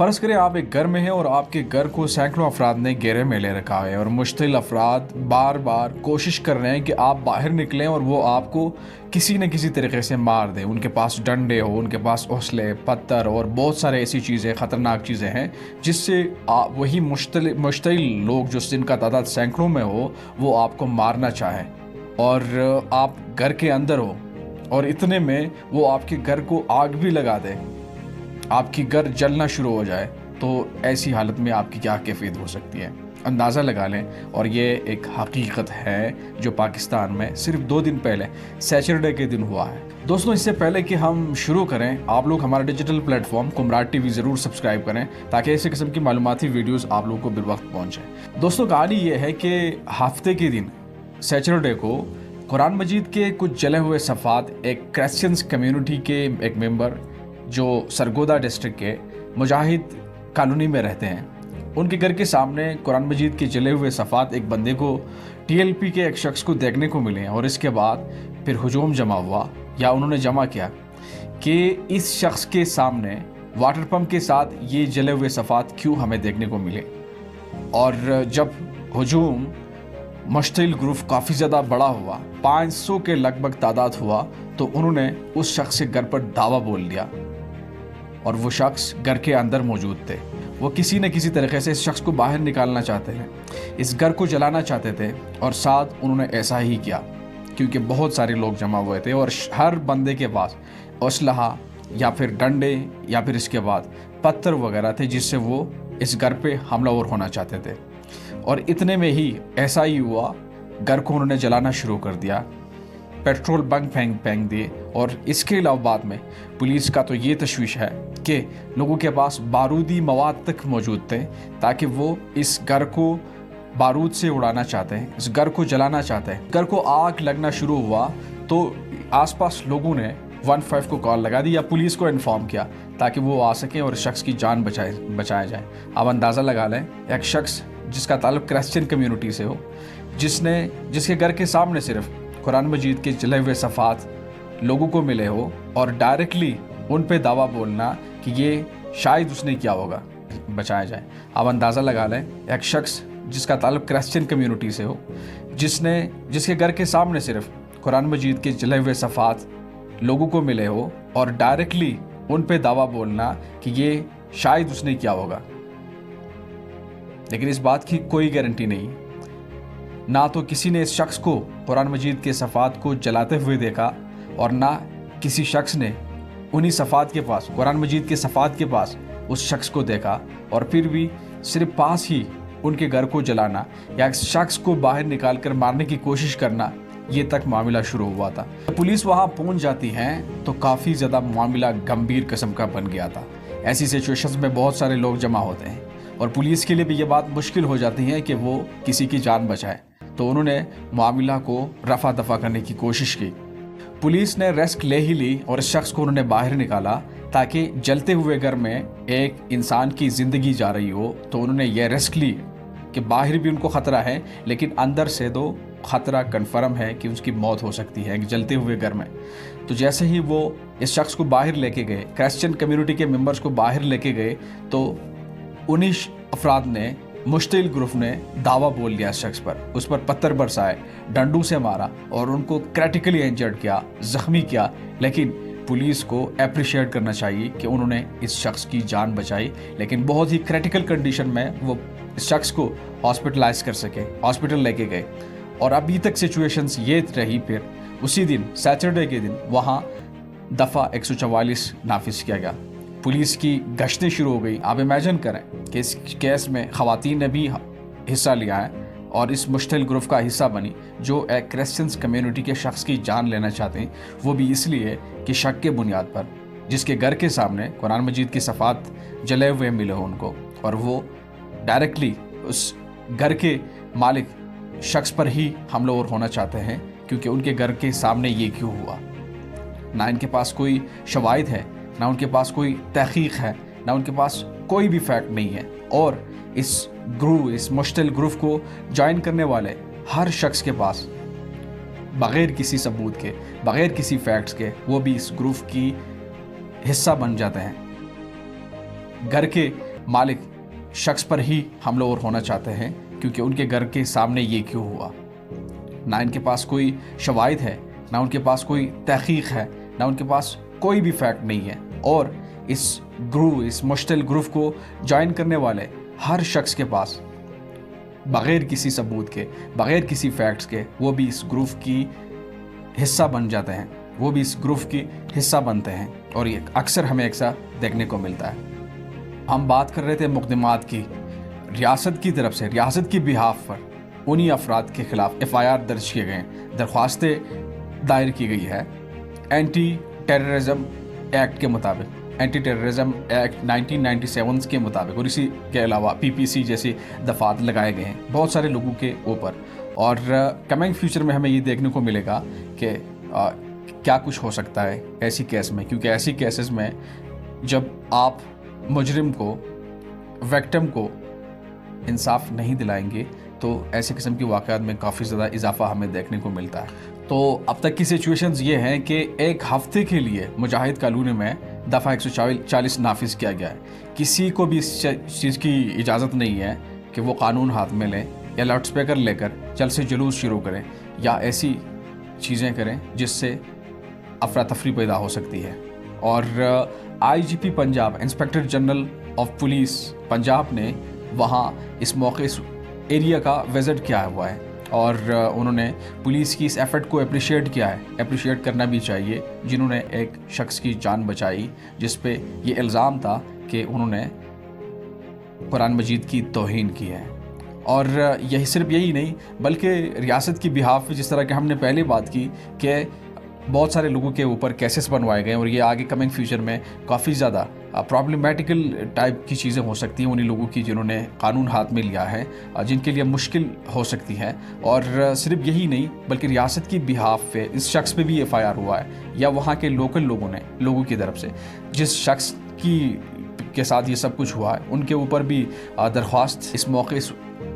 फ़र्ज़ करें आप एक घर में हैं और आपके घर को सैकड़ों अफराद ने घेरे में ले रखा है और मुश्तिल अफराद बार बार कोशिश कर रहे हैं कि आप बाहर निकलें और वो आपको किसी न किसी तरीके से मार दें। उनके पास डंडे हो, उनके पास हौसले, पत्थर और बहुत सारे ऐसी चीज़ें, ख़तरनाक चीज़ें हैं जिससे वही मुश्तिल लोग जो जिनका तादाद सैकड़ों में हो वो आपको मारना चाहें और आप घर के अंदर हो और इतने में वो आपके घर को आग भी लगा दें, आपकी घर जलना शुरू हो जाए, तो ऐसी हालत में आपकी क्या कैफियत हो सकती है, अंदाज़ा लगा लें। और ये एक हकीकत है जो पाकिस्तान में सिर्फ 2 दिन पहले सैटरडे के दिन हुआ है। दोस्तों, इससे पहले कि हम शुरू करें, आप लोग हमारा डिजिटल प्लेटफॉर्म कुमराट टीवी ज़रूर सब्सक्राइब करें ताकि ऐसे किस्म की मालूमाती वीडियोज़ आप लोगों को बिलवक्त पहुँचें। दोस्तों, कहानी ये है कि हफ्ते के दिन सैटरडे को कुरान मजीद के कुछ जले हुए सफ़ात एक क्रिश्चियंस कम्युनिटी के एक मेंबर जो सरगोदा डिस्ट्रिक्ट के मुजाहिद कॉलोनी में रहते हैं, उनके घर के सामने कुरान मजीद के जले हुए सफ़ात एक बंदे को टीएलपी के एक शख्स को देखने को मिले और इसके बाद फिर हुजूम जमा हुआ या उन्होंने जमा किया कि इस शख्स के सामने वाटर पंप के साथ ये जले हुए सफ़ात क्यों हमें देखने को मिले। और जब हुजूम मुश्तिल ग्रुप काफ़ी ज़्यादा बड़ा हुआ, 500 के लगभग तादाद हुआ, तो उन्होंने उस शख्स के घर पर दावा बोल दिया और वो शख्स घर के अंदर मौजूद थे। वो किसी न किसी तरीके से इस शख्स को बाहर निकालना चाहते हैं, इस घर को जलाना चाहते थे और साथ उन्होंने ऐसा ही किया क्योंकि बहुत सारे लोग जमा हुए थे और हर बंदे के पास असलहा या फिर डंडे या फिर इसके बाद पत्थर वगैरह थे जिससे वो इस घर पे हमलावर होना चाहते थे। और इतने में ही ऐसा ही हुआ, घर को उन्होंने जलाना शुरू कर दिया, पेट्रोल बंक फेंक दिए। और इसके अलावा बाद में पुलिस का तो ये तशवीश है कि लोगों के पास बारूदी मवाद तक मौजूद थे ताकि वो इस घर को बारूद से उड़ाना चाहते हैं, इस घर को जलाना चाहते हैं। घर को आग लगना शुरू हुआ तो आसपास लोगों ने 15 को कॉल लगा दी या पुलिस को इन्फॉर्म किया ताकि वो आ सकें और शख्स की जान बचाया जाए। अब अंदाज़ा लगा लें, एक शख्स जिसका ताल्लुक क्रिश्चियन कम्युनिटी से हो, जिसके घर के सामने सिर्फ कुरान मजीद के जले हुए सफ़ात लोगों को मिले हो और डायरेक्टली उन पे दावा बोलना कि ये शायद उसने किया होगा, बचाया जाए। अब अंदाज़ा लगा लें, एक शख्स जिसका ताल्लुक क्रिश्चियन कम्युनिटी से हो, जिसके घर के सामने सिर्फ कुरान मजीद के जले हुए सफ़ात लोगों को मिले हो और डायरेक्टली उन पे दावा बोलना कि ये शायद उसने किया होगा, लेकिन इस बात की कोई गारंटी नहीं। ना तो किसी ने इस शख्स को कुरान मजीद के सफ़ात को जलाते हुए देखा और ना किसी शख्स ने उन्हीं सफ़ात के पास, कुरान मजीद के सफ़ात के पास उस शख्स को देखा। और फिर भी सिर्फ पास ही उनके घर को जलाना या इस शख्स को बाहर निकाल कर मारने की कोशिश करना, ये तक मामला शुरू हुआ था। पुलिस वहाँ पहुँच जाती हैं तो काफ़ी ज़्यादा मामला गंभीर किस्म का बन गया था। ऐसी सिचुएशंस में बहुत सारे लोग जमा होते हैं और पुलिस के लिए भी ये बात मुश्किल हो जाती है कि वो किसी की जान बचाए, तो उन्होंने मामला को रफा दफा करने की कोशिश की। पुलिस ने रेस्क ले ही ली और इस शख्स को उन्होंने बाहर निकाला ताकि जलते हुए घर में एक इंसान की ज़िंदगी जा रही हो, तो उन्होंने ये रिस्क ली कि बाहर भी उनको ख़तरा है लेकिन अंदर से तो ख़तरा कन्फर्म है कि उसकी मौत हो सकती है जलते हुए घर में। तो जैसे ही वो इस शख्स को बाहर लेके गए, क्रिश्चियन कम्युनिटी के मेंबर्स को बाहर लेके गए, तो 19 अफराद ने, मुश्तिल ग्रुप ने दावा बोल दिया इस शख्स पर, उस पर पत्थर बरसाए, डंडों से मारा और उनको क्रिटिकली इंजर्ड किया, ज़ख्मी किया। लेकिन पुलिस को अप्रिशिएट करना चाहिए कि उन्होंने इस शख्स की जान बचाई, लेकिन बहुत ही क्रिटिकल कंडीशन में वो इस शख्स को हॉस्पिटलाइज कर सके, हॉस्पिटल लेके गए। और अभी तक सिचुएशंस ये रही। फिर उसी दिन सैटरडे के दिन वहाँ दफ़ा 144 नाफिज किया गया, पुलिस की गश्तें शुरू हो गई। आप इमेजिन करें कि इस केस में ख़वातीन ने भी हिस्सा लिया है और इस मुश्तिल ग्रुप का हिस्सा बनी जो एक क्रिश्चियंस कम्युनिटी के शख्स की जान लेना चाहते हैं, वो भी इसलिए कि शक के बुनियाद पर, जिसके घर के सामने कुरान मजीद की सफ़ात जले हुए मिले हो उनको, और वो डायरेक्टली उस घर के मालिक शख्स पर ही हमलावर होना चाहते हैं क्योंकि उनके घर के सामने ये क्यों हुआ। ना इनके पास कोई शवाहिद है, ना उनके पास कोई तहकीक है, ना उनके पास कोई भी फैक्ट नहीं है। और इस मुश्तिल ग्रुप को ज्वाइन करने वाले हर शख्स के पास बग़ैर किसी सबूत के, बग़ैर किसी फैक्ट्स के, वो भी इस ग्रुप की हिस्सा बन जाते हैं। घर के मालिक शख्स पर ही हमलावर होना चाहते हैं क्योंकि उनके घर के सामने ये क्यों हुआ। ना इनके पास कोई शवाहिद है, ना उनके पास कोई तहकीक है, ना उनके पास कोई भी फैक्ट नहीं है। और इस मुश्तिल ग्रुप को ज्वाइन करने वाले हर शख्स के पास बग़ैर किसी सबूत के, बग़ैर किसी फैक्ट्स के, वो भी इस ग्रुप की हिस्सा बन जाते हैं, वो भी इस ग्रुप की हिस्सा बनते हैं। और ये अक्सर हमें ऐसा देखने को मिलता है। हम बात कर रहे थे मुकदमात की, रियासत की तरफ से, रियासत की बिहाफ पर उन्हीं अफराद के ख़िलाफ़ FIR दर्ज किए गए, दरख्वास्तें दायर की गई है एंटी टेररिज्म एक्ट के मुताबिक, एंटी टेररिज्म एक्ट 1997 के मुताबिक। और इसी के अलावा PPC जैसे दफात लगाए गए हैं बहुत सारे लोगों के ऊपर। और कमिंग फ्यूचर में हमें ये देखने को मिलेगा कि क्या कुछ हो सकता है ऐसी केस में, क्योंकि ऐसी केसेस में जब आप मुजरिम को, विक्टिम को इंसाफ नहीं दिलाएंगे तो ऐसे किस्म की वाक़यात में काफ़ी ज़्यादा इजाफा हमें देखने को मिलता है। तो अब तक की सिचुएशंस ये हैं कि एक हफ़्ते के लिए मुजाहिद कॉलोनी में दफ़ा 140 नाफिज किया गया है। किसी को भी इस चीज़ की इजाज़त नहीं है कि वो कानून हाथ में लें या लाउड स्पीकर लेकर चल से जुलूस शुरू करें या ऐसी चीज़ें करें जिससे अफरा तफरी पैदा हो सकती है। और IGP Punjab, inspector general of police Punjab ने वहाँ इस मौके, इस एरिया का विज़िट किया हुआ है और उन्होंने पुलिस की इस एफ़र्ट को अप्रिशिएट किया है। अप्रिशिएट करना भी चाहिए जिन्होंने एक शख्स की जान बचाई जिस पे ये इल्ज़ाम था कि उन्होंने कुरान मजीद की तौहीन की है। और यही सिर्फ यही नहीं बल्कि रियासत की बिहाफ पे, जिस तरह के हमने पहले बात की कि बहुत सारे लोगों के ऊपर केसेस बनवाए गए और ये आगे कमिंग फ्यूचर में काफ़ी ज़्यादा प्रॉब्लमेटिकल टाइप की चीज़ें हो सकती हैं उन्हीं लोगों की जिन्होंने कानून हाथ में लिया है, जिनके लिए मुश्किल हो सकती है। और सिर्फ यही नहीं बल्कि रियासत की बिहाफ पे इस शख्स पे भी FIR हुआ है या वहाँ के लोकल लोगों की तरफ से जिस शख्स के साथ ये सब कुछ हुआ है उनके ऊपर भी दरख्वास्त इस मौके, इस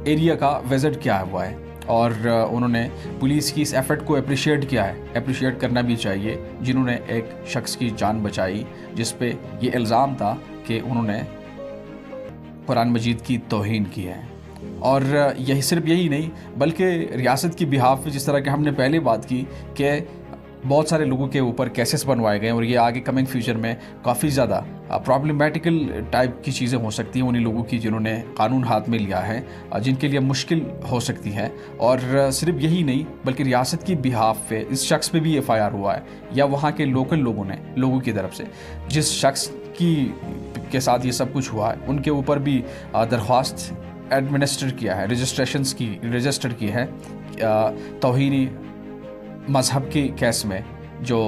एरिया का विज़िट किया हुआ है। और उन्होंने पुलिस की इस एफ़र्ट को अप्रिशिएट किया है। अप्रिशिएट करना भी चाहिए जिन्होंने एक शख्स की जान बचाई जिस पे ये इल्ज़ाम था कि उन्होंने कुरान मजीद की तौहीन की है। और यही सिर्फ यही नहीं बल्कि रियासत की बिहाफ पे, जिस तरह के हमने पहले बात की कि बहुत सारे लोगों के ऊपर केसेस बनवाए गए और ये आगे कमिंग फ्यूचर में काफ़ी ज़्यादा प्रॉब्लमेटिकल टाइप की चीज़ें हो सकती हैं उन्हीं लोगों की जिन्होंने कानून हाथ में लिया है, जिनके लिए मुश्किल हो सकती है। और सिर्फ यही नहीं बल्कि रियासत की बिहाफ पे इस शख्स पे भी FIR हुआ है या वहाँ के लोकल लोगों की तरफ से जिस शख्स के साथ ये सब कुछ हुआ है उनके ऊपर भी दरख्वास्त एडमिनिस्टर किया है, रजिस्टर की है तौहीनी मज़हब के केस में जो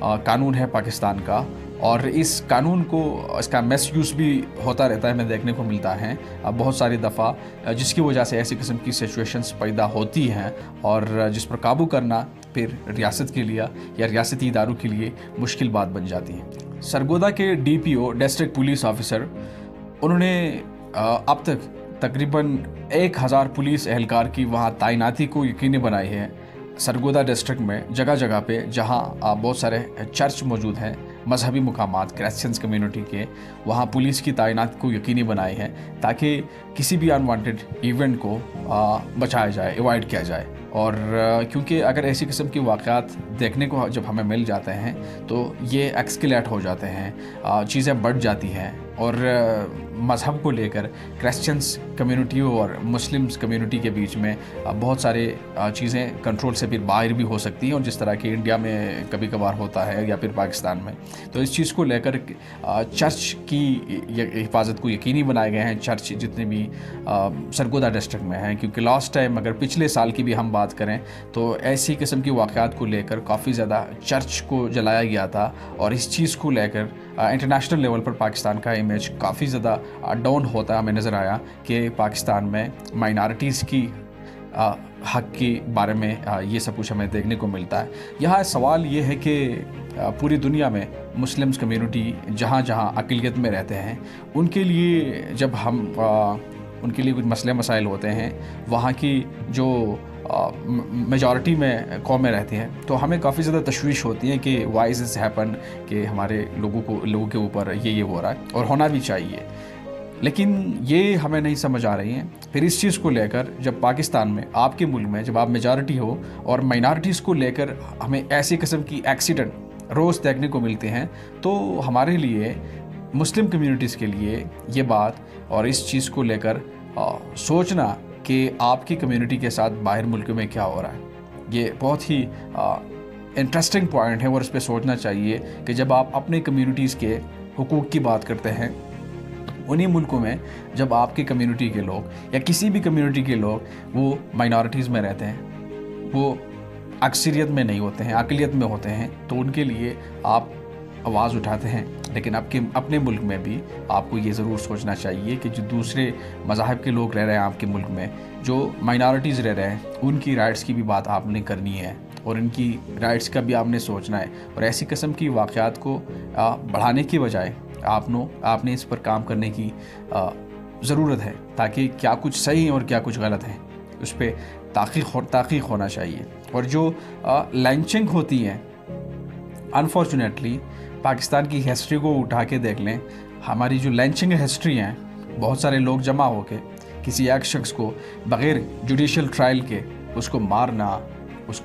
कानून है पाकिस्तान का। और इस कानून को, इसका मिसयूज़ भी होता रहता है, हमें देखने को मिलता है बहुत सारी दफ़ा, जिसकी वजह से ऐसी किस्म की सिचुएशंस पैदा होती हैं और जिस पर काबू करना फिर रियासत के लिए या रियासती इदारों के लिए मुश्किल बात बन जाती है। सरगोदा के DPO, डिस्ट्रिक्ट पुलिस ऑफिसर, उन्होंने अब तक तकरीबन 1000 पुलिस एहलकार की वहाँ तैनाती को यकीनी बनाई है सरगोदा डिस्ट्रिक्ट में, जगह जगह पे जहाँ बहुत सारे चर्च मौजूद हैं, मजहबी मुकामात, क्रिश्चियंस कम्युनिटी के, वहाँ पुलिस की तैनात को यकीनी बनाई है ताकि किसी भी अनवांटेड इवेंट को बचाया जाए, अवॉइड किया जाए। और क्योंकि अगर ऐसी किस्म की वाक़यात देखने को जब हमें मिल जाते हैं तो ये एक्सकेलेट हो जाते हैं, चीज़ें बढ़ जाती हैं और मज़हब को लेकर क्रिश्चियंस कम्युनिटी और मुस्लिम्स कम्युनिटी के बीच में बहुत सारे चीज़ें कंट्रोल से फिर बाहर भी हो सकती हैं और जिस तरह की इंडिया में कभी कभार होता है या फिर पाकिस्तान में। तो इस चीज़ को लेकर चर्च की हिफाजत को यकीनी बनाए गए हैं, चर्च जितने भी सरगोदा डिस्ट्रिक्ट में हैं, क्योंकि लास्ट टाइम अगर पिछले साल की भी हम बात करें तो ऐसी किस्म की वाक़यात को लेकर काफ़ी ज़्यादा चर्च को जलाया गया था और इस चीज़ को लेकर इंटरनेशनल लेवल पर पाकिस्तान का इमेज काफ़ी ज़्यादा डाउन होता हमें नज़र आया कि पाकिस्तान में माइनॉरिटीज़ की हक़ के बारे में ये सब कुछ हमें देखने को मिलता है। यहाँ सवाल ये है कि पूरी दुनिया में मुस्लिम्स कम्युनिटी जहाँ जहाँ अक़लियत में रहते हैं उनके लिए जब हम उनके लिए कुछ मसले मसाइल होते हैं, वहाँ की जो मेजॉरिटी में कौमें रहती हैं, तो हमें काफ़ी ज़्यादा तशवीश होती है कि वाई इज़ हैपन कि हमारे लोगों के ऊपर ये हो रहा है और होना भी चाहिए। لیکن یہ ہمیں نہیں سمجھ آ رہی ہیں۔ پھر اس چیز کو لے کر جب پاکستان میں، آپ کے ملک میں جب آپ میجارٹی ہو اور مائنارٹیز کو لے کر ہمیں ایسی قسم کی ایکسیڈنٹ روز دیکھنے کو ملتے ہیں، تو ہمارے لیے مسلم کمیونٹیز کے لیے یہ بات اور اس چیز کو لے کر سوچنا کہ آپ کی کمیونٹی کے ساتھ باہر ملک میں کیا ہو رہا ہے، یہ بہت ہی انٹرسٹنگ پوائنٹ ہے، اور اس پہ سوچنا چاہیے کہ جب آپ اپنے کمیونٹیز کے حقوق کی بات کرتے ہیں، انہی ملکوں میں جب آپ کی کمیونٹی کے لوگ یا کسی بھی کمیونٹی کے لوگ وہ مائنارٹیز میں رہتے ہیں، وہ اکثریت میں نہیں ہوتے ہیں، اقلیت میں ہوتے ہیں، تو ان کے لیے آپ آواز اٹھاتے ہیں۔ لیکن اپنے ملک میں بھی آپ کو یہ ضرور سوچنا چاہیے کہ جو دوسرے مذاہب کے لوگ رہ رہے ہیں آپ کے ملک میں، جو مائنارٹیز رہ رہے ہیں، ان کی رائٹس کی بھی بات آپ نے کرنی ہے، اور ان کی رائٹس کا بھی آپ نے سوچنا ہے، اور ایسی قسم کی واقعات کو بڑھانے کی بجائے آپ نے اس پر کام کرنے کی ضرورت ہے، تاکہ کیا کچھ صحیح ہے اور کیا کچھ غلط ہے اس پہ تحقیق ہونا چاہیے۔ اور جو لنچنگ ہوتی ہیں، انفارچونیٹلی پاکستان کی ہسٹری کو اٹھا کے دیکھ لیں، ہماری جو لنچنگ ہسٹری ہیں، بہت سارے لوگ جمع ہو کے کسی ایک شخص کو بغیر جوڈیشل ٹرائل کے اس کو مارنا، اس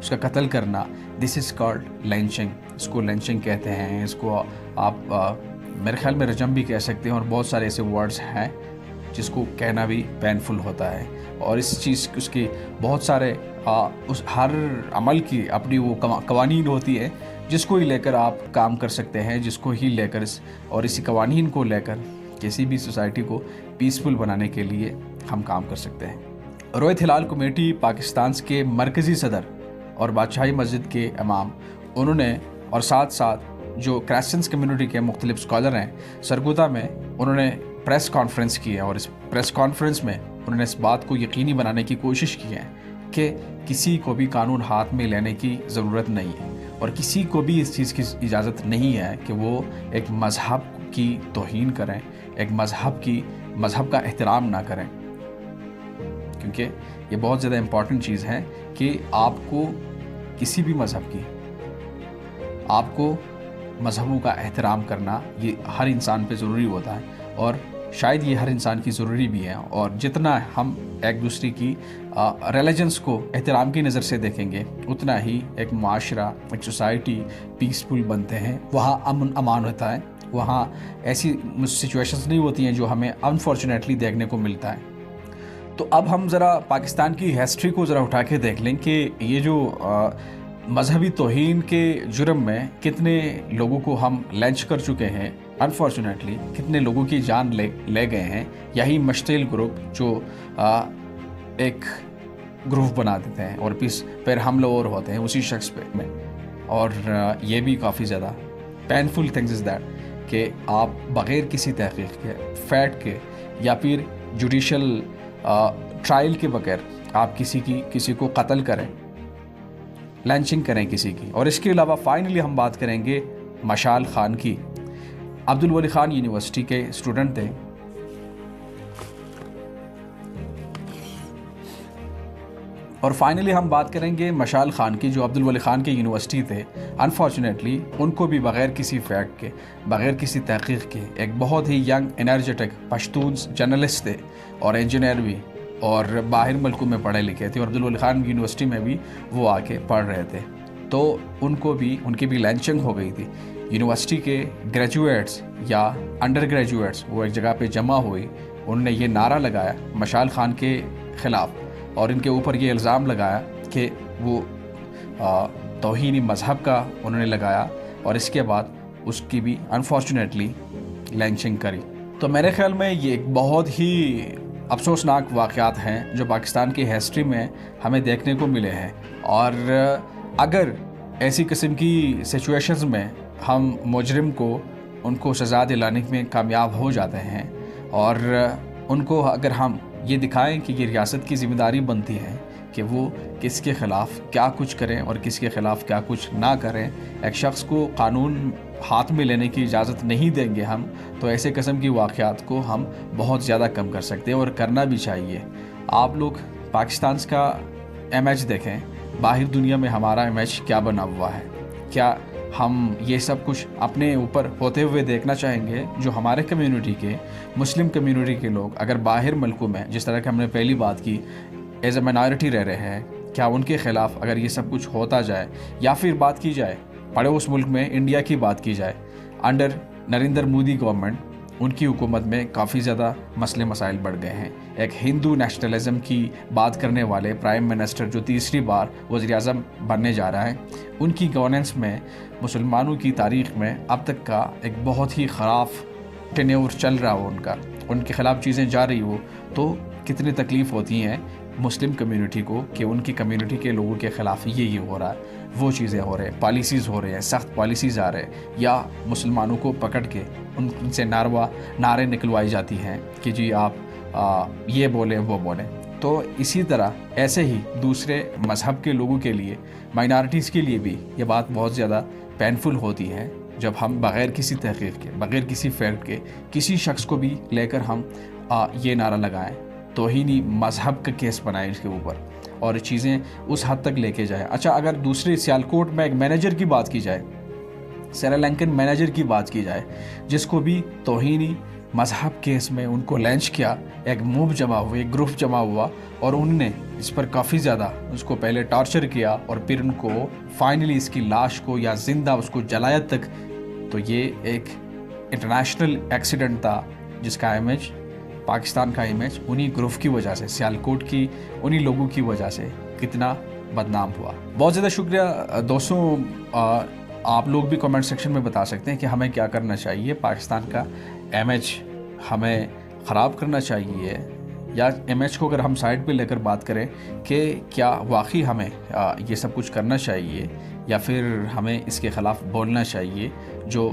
کا قتل کرنا، دس از کالڈ لنچنگ۔ اس کو لنچنگ کہتے ہیں، اس کو آپ میرے خیال میں رجم بھی کہہ سکتے ہیں، اور بہت سارے ایسے ورڈز ہیں جس کو کہنا بھی پینفل ہوتا ہے، اور اس کی بہت سارے اس ہر عمل کی اپنی وہ قوانین ہوتی ہے جس کو ہی لے کر آپ کام کر سکتے ہیں، جس کو ہی لے کر اور اسی قوانین کو لے کر کسی بھی سوسائٹی کو پیسفل بنانے کے لیے ہم کام کر سکتے ہیں۔ رویت ہلال کمیٹی پاکستان کے مرکزی صدر اور بادشاہی مسجد کے امام، انہوں نے اور ساتھ ساتھ جو کرسچنس کمیونٹی کے مختلف اسکالر ہیں، سرگودا میں انہوں نے پریس کانفرنس کی ہے، اور اس پریس کانفرنس میں انہوں نے اس بات کو یقینی بنانے کی کوشش کی ہے کہ کسی کو بھی قانون ہاتھ میں لینے کی ضرورت نہیں ہے، اور کسی کو بھی اس چیز کی اجازت نہیں ہے کہ وہ ایک مذہب کی توہین کریں، ایک مذہب کا احترام نہ کریں، کیونکہ یہ بہت زیادہ امپورٹنٹ چیز ہے کہ آپ کو کسی بھی مذہبوں کا احترام کرنا یہ ہر انسان پہ ضروری ہوتا ہے، اور شاید یہ ہر انسان کی ضروری بھی ہے۔ اور جتنا ہم ایک دوسرے کی ریلیجنس کو احترام کی نظر سے دیکھیں گے، اتنا ہی ایک معاشرہ، ایک سوسائٹی پیسفل بنتے ہیں، وہاں امن امان ہوتا ہے، وہاں ایسی سچویشنز نہیں ہوتی ہیں جو ہمیں انفارچونیٹلی دیکھنے کو ملتا ہے۔ تو اب ہم ذرا پاکستان کی ہسٹری کو ذرا اٹھا کے دیکھ لیں کہ یہ جو مذہبی توہین کے جرم میں کتنے لوگوں کو ہم لنچ کر چکے ہیں، انفارچونیٹلی کتنے لوگوں کی جان لے گئے ہیں، یہی مشتعل گروپ جو ایک گروپ بنا دیتے ہیں اور پھر حملہ اور ہوتے ہیں اسی شخص پہ میں۔ اور یہ بھی کافی زیادہ پینفل تھنگز از دیٹ کہ آپ بغیر کسی تحقیق کے، فیکٹ کے، یا پھر جوڈیشل ٹرائل کے بغیر آپ کسی کو قتل کریں، لنچنگ کریں کسی کی۔ اور اس کے علاوہ فائنلی ہم بات کریں گے مشال خان کی۔ عبدالولی خان یونیورسٹی کے اسٹوڈنٹ تھے، اور فائنلی ہم بات کریں گے مشال خان کی، جو عبدالولی خان کے یونیورسٹی تھے۔ انفارچونیٹلی ان کو بھی بغیر کسی فیکٹ کے، بغیر کسی تحقیق کے، ایک بہت ہی ینگ انرجیٹک پشتون جرنلسٹ تھے اور انجینئر بھی، اور باہر ملکوں میں پڑھے لکھے تھے، اور عبدالولی خان یونیورسٹی میں بھی وہ آ کے پڑھ رہے تھے، تو ان کی بھی لنچنگ ہو گئی تھی۔ یونیورسٹی کے گریجویٹس یا انڈر گریجویٹس وہ ایک جگہ پہ جمع ہوئی، انہوں نے یہ نعرہ لگایا مشال خان کے خلاف، اور ان کے اوپر یہ الزام لگایا کہ وہ توہین مذہب کا انہوں نے لگایا، اور اس کے بعد اس کی بھی انفارچونیٹلی لنچنگ کری۔ تو میرے خیال میں یہ ایک بہت ہی افسوسناک واقعات ہیں جو پاکستان کی ہسٹری میں ہمیں دیکھنے کو ملے ہیں، اور اگر ایسی قسم کی سچویشنز میں ہم مجرم کو ان کو سزا دلانے میں کامیاب ہو جاتے ہیں، اور ان کو اگر ہم یہ دکھائیں کہ یہ ریاست کی ذمہ داری بنتی ہے کہ وہ کس کے خلاف کیا کچھ کریں اور کس کے خلاف کیا کچھ نہ کریں، ایک شخص کو قانون ہاتھ میں لینے کی اجازت نہیں دیں گے ہم، تو ایسے قسم کی واقعات کو ہم بہت زیادہ کم کر سکتے ہیں، اور کرنا بھی چاہیے۔ آپ لوگ پاکستان کا امیج دیکھیں، باہر دنیا میں ہمارا امیج کیا بنا ہوا ہے، کیا ہم یہ سب کچھ اپنے اوپر ہوتے ہوئے دیکھنا چاہیں گے. جو ہمارے کمیونٹی کے مسلم کمیونٹی کے لوگ اگر باہر ملکوں میں جس طرح کہ ہم نے پہلی بات کی ایز اے مائنارٹی رہ رہے ہیں, کیا ان کے خلاف اگر یہ سب کچھ ہوتا جائے یا پھر بات کی جائے پڑوس ملک میں انڈیا کی بات کی جائے انڈر نریندر مودی گورنمنٹ, ان کی حکومت میں کافی زیادہ مسئلے مسائل بڑھ گئے ہیں. ایک ہندو نیشنلزم کی بات کرنے والے پرائم منسٹر جو تیسری بار وزیر اعظم بننے جا رہا ہے, ان کی گورننس میں مسلمانوں کی تاریخ میں اب تک کا ایک بہت ہی خراب ٹینیور چل رہا ہو, ان کے خلاف چیزیں جا رہی ہو, تو کتنی تکلیف ہوتی ہیں مسلم کمیونٹی کو کہ ان کی کمیونٹی کے لوگوں کے خلاف یہ ہو رہا ہے, وہ چیزیں ہو رہے ہیں, پالیسیز ہو رہے ہیں, سخت پالیسیز آ رہے ہیں, یا مسلمانوں کو پکڑ کے ان سے نعرے نکلوائی جاتی ہیں کہ جی آپ یہ بولیں وہ بولیں. تو اسی طرح ایسے ہی دوسرے مذہب کے لوگوں کے لیے, مائنارٹیز کے لیے بھی یہ بات بہت زیادہ پینفل ہوتی ہے جب ہم بغیر کسی تحقیق کے, بغیر کسی فیکٹ کے کسی شخص کو بھی لے کر ہم یہ نعرہ لگائیں, توہینی مذہب کا کیس بنائیں اس کے اوپر اور چیزیں اس حد تک لے کے جائیں. اچھا, اگر دوسرے سیالکوٹ میں ایک مینیجر کی بات کی جائے, سری لنکن مینیجر کی بات کی جائے, جس کو بھی توہینی مذہب کیس میں ان کو لنچ کیا, ایک موب جمع ہوئے, ایک گروپ جمع ہوا اور انہوں نے اس پر کافی زیادہ اس کو پہلے ٹارچر کیا اور پھر ان کو فائنلی اس کی لاش کو یا زندہ اس کو جلایا تک. تو یہ ایک انٹرنیشنل ایکسیڈنٹ تھا جس کا امیج, پاکستان کا امیج انہی گروپ کی وجہ سے, سیالکوٹ کی انہی لوگوں کی وجہ سے کتنا بدنام ہوا. بہت زیادہ شکریہ دوستوں. آپ لوگ بھی کمنٹ سیکشن میں بتا سکتے ہیں کہ ہمیں کیا کرنا چاہیے, پاکستان کا امیج ہمیں خراب کرنا چاہیے یا امیج کو اگر ہم سائڈ پہ لے کر بات کریں کہ کیا واقعی ہمیں یہ سب کچھ کرنا چاہیے یا پھر ہمیں اس کے خلاف بولنا چاہیے. جو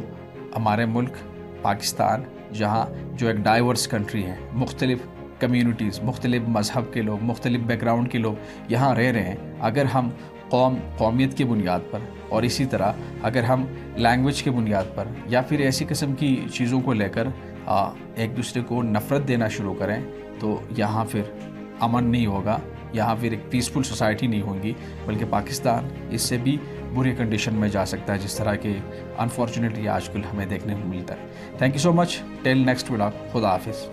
ہمارے ملک پاکستان جہاں جو ایک ڈائیورس کنٹری ہے, مختلف کمیونٹیز, مختلف مذہب کے لوگ, مختلف بیک گراؤنڈ کے لوگ یہاں رہ رہے ہیں, اگر ہم قومیت کی بنیاد پر اور اسی طرح اگر ہم لینگویج کی بنیاد پر یا پھر ایسی قسم کی چیزوں کو لے کر ایک دوسرے کو نفرت دینا شروع کریں تو یہاں پھر امن نہیں ہوگا, یہاں پھر ایک پیسفل سوسائٹی نہیں ہوگی, بلکہ پاکستان اس سے بھی بری کنڈیشن میں جا سکتا ہے جس طرح کہ انفارچونیٹلی آج کل ہمیں دیکھنے کو ملتا ہے. Thank you so much. Till next vlog. خدا حافظ.